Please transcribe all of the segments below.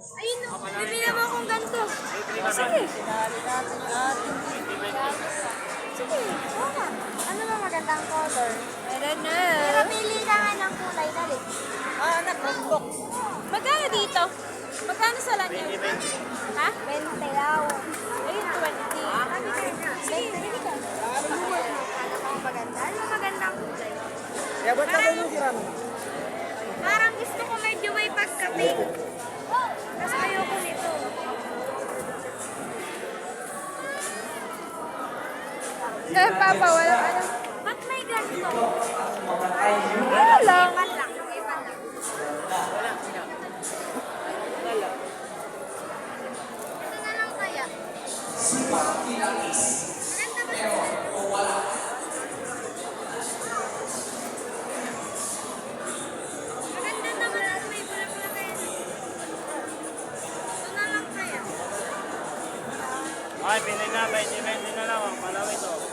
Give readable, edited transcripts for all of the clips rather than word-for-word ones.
Ayun o, bibili mo akong ganito. Sige. Sige, oo nga. Ano ba magandang color? I don't know. Pero pili ka nga ng kulay, dali. Anak, book. Magkano dito? Magkano sa lanyo? Ha? 20 daw. Ayun, 20. Sige, bili ka. Ano bang maganda? Ano bang magandang kulay? Ya, ba't ka mo sira mo? Parang gusto ko medyo may pagka-pink. Kasi ayoko nito. Papa, wala ano. Ba't may ganito? Wala lang. Iba lang, yung iba lang. Ito na lang kaya. Maganda ba ito? Maganda naman at may bulaklak eh. Ito na lang kaya. Ay, pili na, 20 na lang. Palawin to. 20.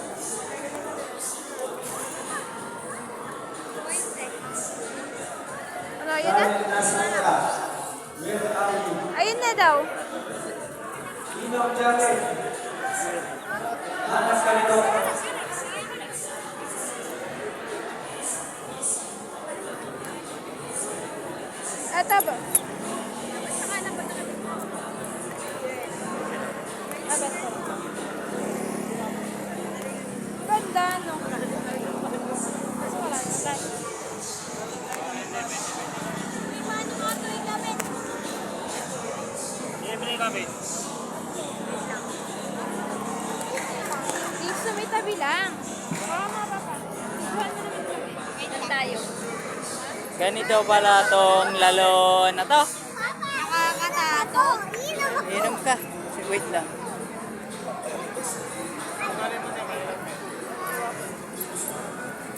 Ano, yun na? Ayun na daw. Ito ba? Ganda, no? Kaso wala na tayo. May paano mo ito igamit? Pili kami. Dito may tabi lang. Oo, mapapa. Ikuhan mo naman kami. Wait tayo. Ganito pala tong lalo na to. Nakakatato. Inom ka. Wait lang.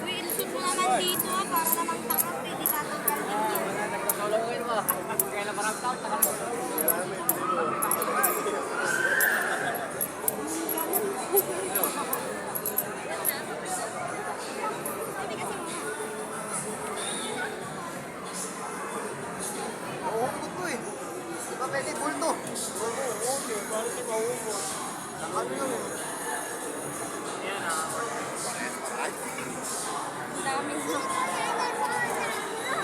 Uy, ilusot mo naman dito para namang takot pwede tatanggal din yan. Nagpapalawin mo. Kaya na parang tao. Daming so.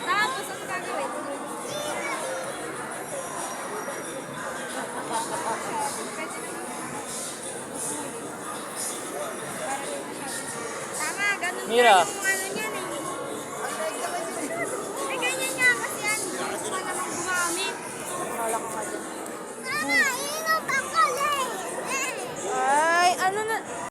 Tapos, ang gagawin? Tama, ganun Mira. nga yung ano niyan eh. Ay, ganyan nga kasi yan. Gusto ko namang gumamit. Wala ka dyan.